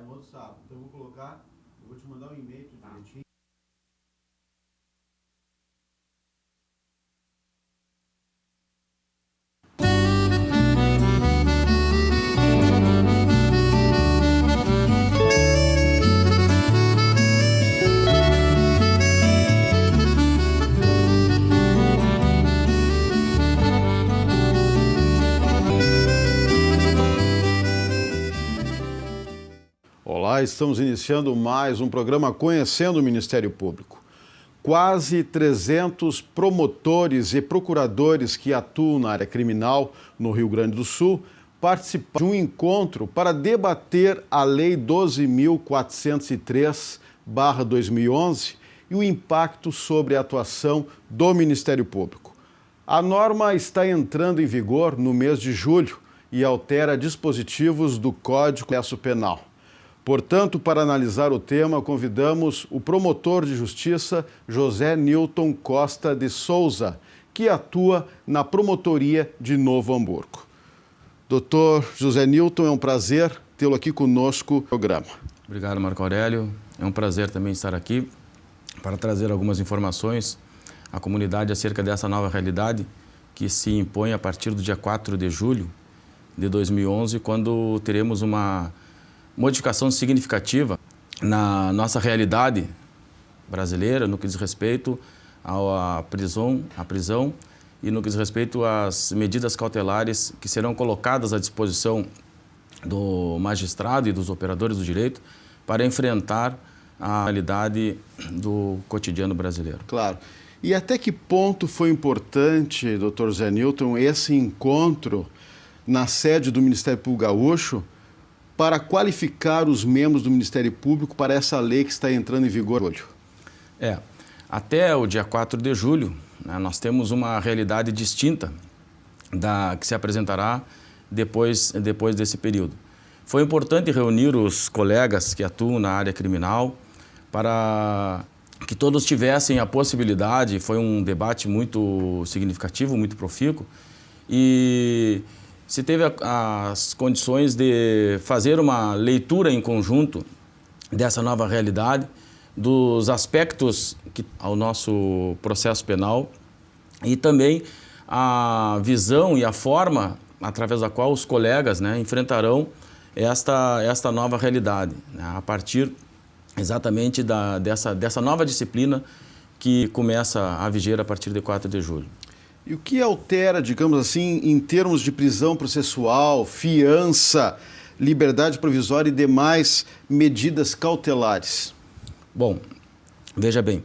no outro sábado. Então eu vou te mandar um e-mail direitinho. Olá, estamos iniciando mais um programa Conhecendo o Ministério Público. Quase 300 promotores e procuradores que atuam na área criminal no Rio Grande do Sul participaram de um encontro para debater a Lei 12.403/2011 e o impacto sobre a atuação do Ministério Público. A norma está entrando em vigor no mês de julho e altera dispositivos do Código de Processo Penal. Portanto, para analisar o tema, convidamos o promotor de justiça José Nilton Costa de Souza, que atua na Promotoria de Novo Hamburgo. Doutor José Nilton, é um prazer tê-lo aqui conosco no programa. Obrigado, Marco Aurélio. É um prazer também estar aqui para trazer algumas informações à comunidade acerca dessa nova realidade que se impõe a partir do dia 4 de julho de 2011, quando teremos uma modificação significativa na nossa realidade brasileira no que diz respeito à prisão e no que diz respeito às medidas cautelares que serão colocadas à disposição do magistrado e dos operadores do direito para enfrentar a realidade do cotidiano brasileiro. Claro. E até que ponto foi importante, doutor Zé Nilton, esse encontro na sede do Ministério Público Gaúcho para qualificar os membros do Ministério Público para essa lei que está entrando em vigor hoje? Até o dia 4 de julho, né, nós temos uma realidade distinta da que se apresentará depois desse período. Foi importante reunir os colegas que atuam na área criminal para que todos tivessem a possibilidade. Foi um debate muito significativo, muito profícuo, e se teve as condições de fazer uma leitura em conjunto dessa nova realidade, dos aspectos ao nosso processo penal e também a visão e a forma através da qual os colegas, né, enfrentarão esta nova realidade, né, a partir exatamente dessa nova disciplina que começa a viger a partir de 4 de julho. E o que altera, digamos assim, em termos de prisão processual, fiança, liberdade provisória e demais medidas cautelares? Bom, veja bem,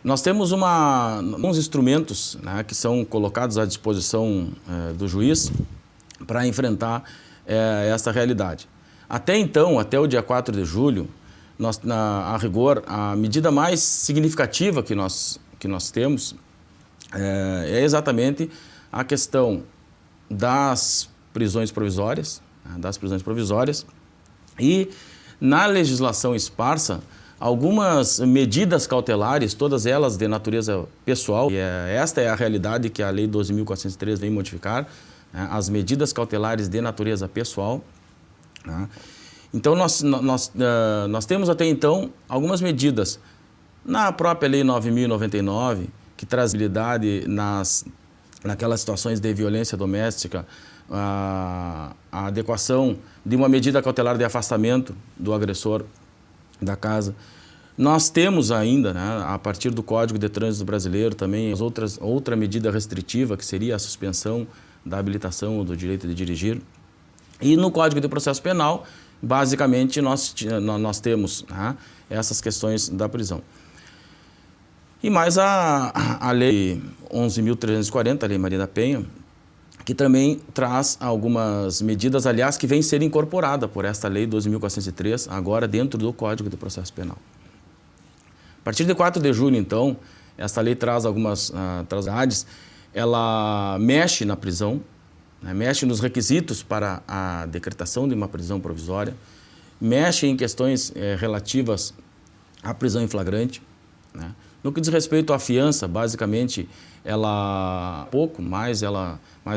nós temos uns instrumentos, né, que são colocados à disposição do juiz para enfrentar essa realidade. Até então, até o dia 4 de julho, a rigor, a medida mais significativa que nós temos é exatamente a questão das prisões provisórias, e na legislação esparsa, algumas medidas cautelares, todas elas de natureza pessoal, e esta é a realidade que a Lei 12.403 vem modificar, né, as medidas cautelares de natureza pessoal, né. Então, nós temos até então algumas medidas na própria Lei 9.099, que traz habilidade naquelas situações de violência doméstica, a adequação de uma medida cautelar de afastamento do agressor da casa. Nós temos ainda, né, a partir do Código de Trânsito Brasileiro, também outra medida restritiva, que seria a suspensão da habilitação do direito de dirigir. E no Código de Processo Penal, basicamente, nós temos, né, essas questões da prisão. E mais a Lei 11.340, a Lei Maria da Penha, que também traz algumas medidas, aliás, que vem ser incorporada por esta Lei 12.403, agora dentro do Código de Processo Penal. A partir de 4 de julho, então, esta lei traz algumas novidades. Ela mexe na prisão, né, mexe nos requisitos para a decretação de uma prisão provisória, mexe em questões relativas à prisão em flagrante, né. No que diz respeito à fiança, basicamente, ela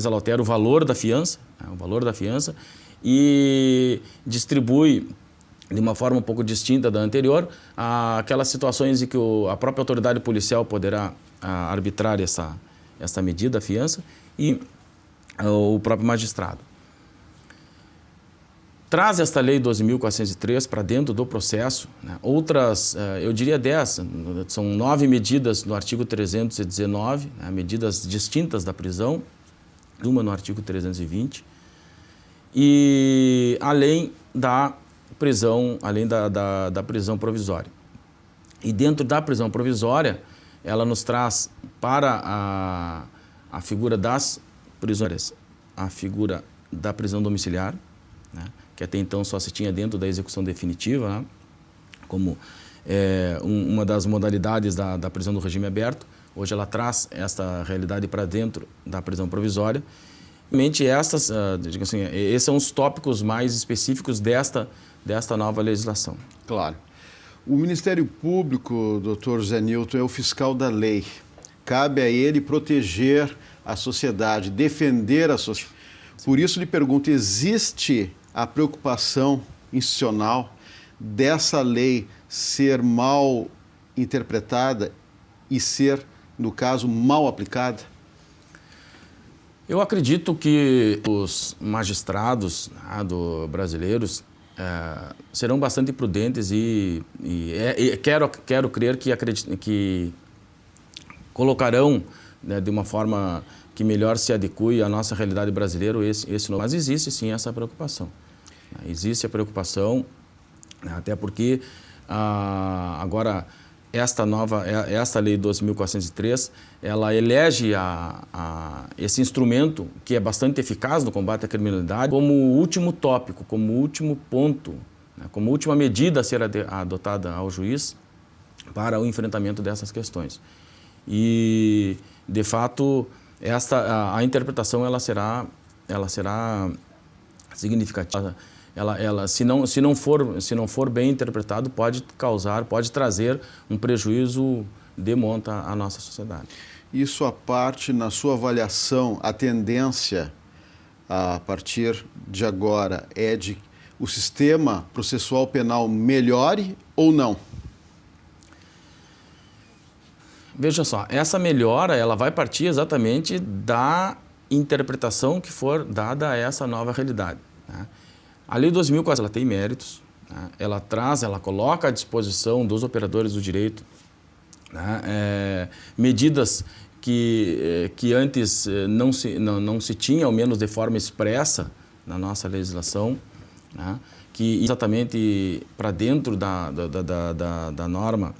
altera o valor da fiança, né, e distribui de uma forma um pouco distinta da anterior, aquelas situações em que a própria autoridade policial poderá arbitrar essa medida, a fiança, e o próprio magistrado. Traz esta lei 12.403 para dentro do processo, né? Outras, eu diria 10, são 9 medidas no artigo 319, né? Medidas distintas da prisão, uma no artigo 320, e além da prisão, da prisão provisória. E dentro da prisão provisória, ela nos traz para a figura das prisões, a figura da prisão domiciliar, né? Que até então só se tinha dentro da execução definitiva, né? Como uma das modalidades da prisão do regime aberto. Hoje ela traz esta realidade para dentro da prisão provisória. Realmente digamos assim, esses são os tópicos mais específicos desta nova legislação. Claro. O Ministério Público, doutor José Nilton, é o fiscal da lei. Cabe a ele proteger a sociedade, defender a sociedade. Por isso lhe pergunto, existe a preocupação institucional dessa lei ser mal interpretada e ser, no caso, mal aplicada? Eu acredito que os magistrados brasileiros serão bastante prudentes e quero crer que colocarão, né, de uma forma que melhor se adeque à nossa realidade brasileira, mas existe sim essa preocupação. Existe a preocupação, até porque agora esta lei 12.403, ela elege esse instrumento, que é bastante eficaz no combate à criminalidade, como último tópico, como último ponto, né, como última medida a ser adotada ao juiz para o enfrentamento dessas questões. E, de fato, a interpretação ela será significativa. Se não for bem interpretado, pode trazer um prejuízo de monta à nossa sociedade. Isso à parte, na sua avaliação, a tendência a partir de agora é de o sistema processual penal melhore ou não? Veja só, essa melhora ela vai partir exatamente da interpretação que for dada a essa nova realidade, né? A Lei 12.403 ela tem méritos, né? Ela coloca à disposição dos operadores do direito, né, medidas que antes não se tinha, ao menos de forma expressa, na nossa legislação, né, que exatamente para dentro da norma,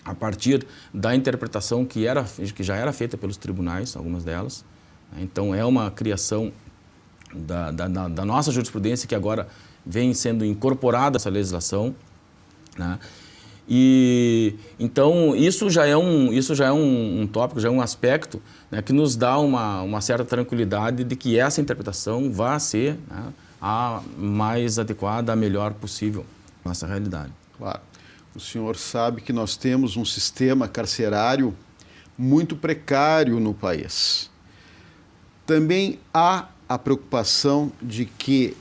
a partir da interpretação que já era feita pelos tribunais, algumas delas. Então, é uma criação da nossa jurisprudência que agora vem sendo incorporada a essa legislação, né? E então isso já é um tópico, já é um aspecto, né, que nos dá uma certa tranquilidade de que essa interpretação vai ser, né, a mais adequada, a melhor possível à nossa realidade. Claro. O senhor sabe que nós temos um sistema carcerário muito precário no país. Também há a preocupação de que,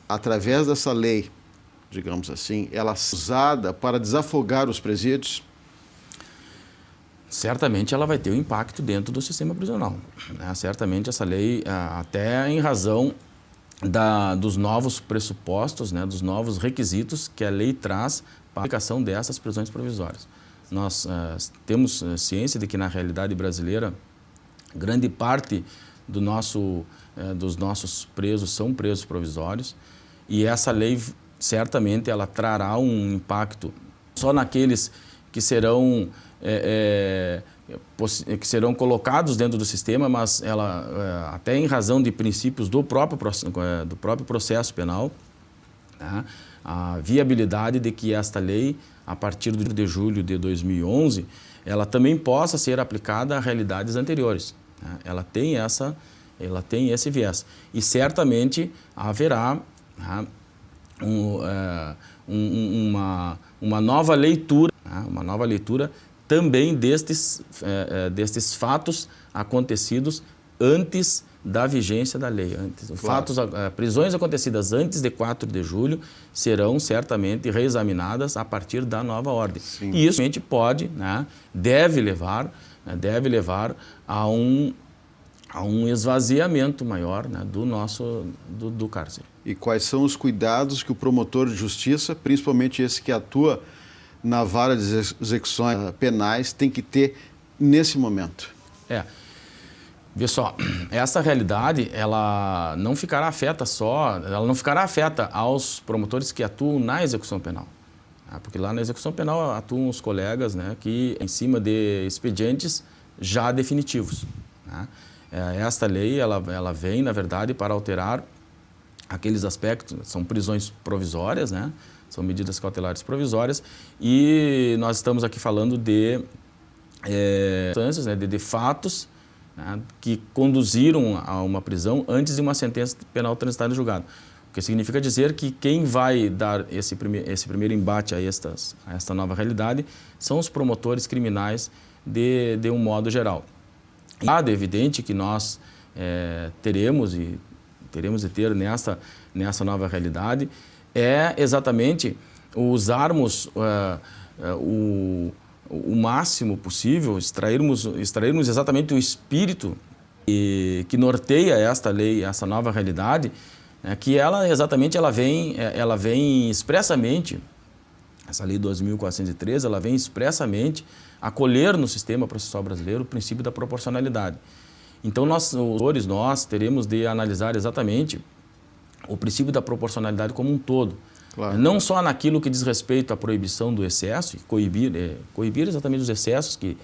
através dessa lei, digamos assim, ela é usada para desafogar os presídios? Certamente ela vai ter um impacto dentro do sistema prisional, né? Certamente essa lei, até em razão dos novos pressupostos, né, dos novos requisitos que a lei traz para a aplicação dessas prisões provisórias. Nós temos ciência de que, na realidade brasileira, grande parte dos nossos presos são presos provisórios, e essa lei certamente ela trará um impacto só naqueles que serão colocados dentro do sistema, mas ela, até em razão de princípios do próprio processo penal, né, a viabilidade de que esta lei, a partir de julho de 2011, ela também possa ser aplicada a realidades anteriores, né? Ela tem esse viés. E certamente haverá, né, uma nova leitura, né, também destes fatos acontecidos antes da vigência da lei. Prisões acontecidas antes de 4 de julho serão certamente reexaminadas a partir da nova ordem. Sim. E isso realmente pode, né, deve levar a um esvaziamento maior, né, do cárcere. E quais são os cuidados que o promotor de justiça, principalmente esse que atua na vara de execuções penais, tem que ter nesse momento? Vê só, essa realidade, ela não ficará afeta aos promotores que atuam na execução penal. Porque lá na execução penal atuam os colegas, né, que em cima de expedientes já definitivos, né? Esta lei, ela vem, na verdade, para alterar aqueles aspectos, são prisões provisórias, né? São medidas cautelares provisórias, e nós estamos aqui falando de fatos, né, que conduziram a uma prisão antes de uma sentença penal transitada em julgado. O que significa dizer que quem vai dar esse primeiro embate a esta nova realidade são os promotores criminais de um modo geral. É evidente que nós teremos de ter nessa nova realidade exatamente usarmos o máximo possível, extrairmos exatamente o espírito que norteia esta lei, essa nova realidade, que ela vem expressamente, essa lei 2.413, ela vem expressamente acolher no sistema processual brasileiro o princípio da proporcionalidade. Então, nós teremos de analisar exatamente o princípio da proporcionalidade como um todo. Claro. Não só naquilo que diz respeito à proibição do excesso, e coibir exatamente os excessos que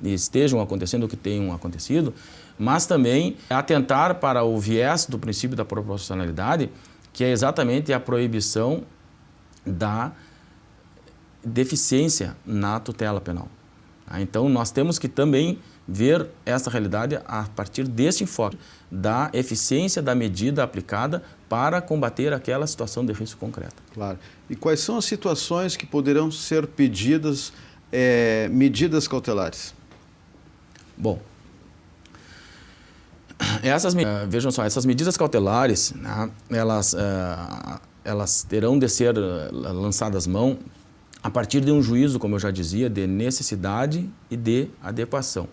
estejam acontecendo ou que tenham acontecido, mas também atentar para o viés do princípio da proporcionalidade, que é exatamente a proibição da deficiência na tutela penal. Então, nós temos que também ver essa realidade a partir desse enfoque da eficiência da medida aplicada para combater aquela situação de risco concreta. Claro. E quais são as situações que poderão ser pedidas medidas cautelares? Bom, vejam só, essas medidas cautelares, né, elas terão de ser lançadas mão a partir de um juízo, como eu já dizia, de necessidade e de adequação.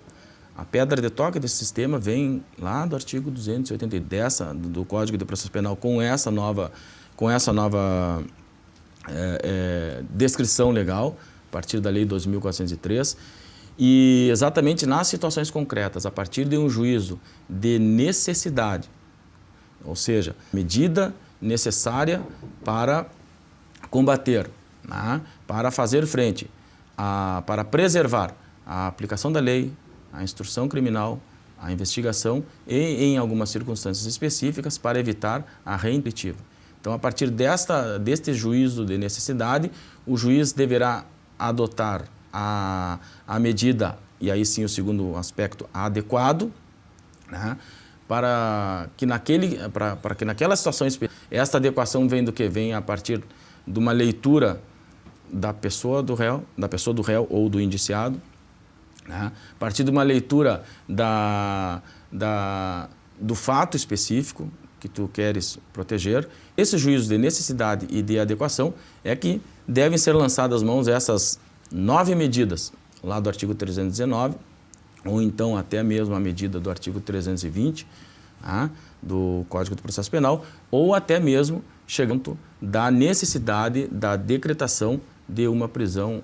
A pedra de toque desse sistema vem lá do artigo 280 do Código de Processo Penal, com essa nova descrição legal, a partir da Lei 2.403, e exatamente nas situações concretas, a partir de um juízo de necessidade, ou seja, medida necessária para combater, né, para fazer frente, para preservar a aplicação da lei, a instrução criminal, a investigação e, em algumas circunstâncias específicas, para evitar a reincidiva. Então, a partir deste juízo de necessidade, o juiz deverá adotar a medida, e aí sim o segundo aspecto, adequado, né, para que naquela situação específica, esta adequação vem do que? Vem a partir de uma leitura da pessoa do réu ou do indiciado, né? A partir de uma leitura do fato específico que tu queres proteger. Esse juízo de necessidade e de adequação é que devem ser lançadas mãos essas 9 medidas lá do artigo 319, ou então até mesmo a medida do artigo 320, né, do Código de Processo Penal, ou até mesmo chegando da necessidade da decretação de uma prisão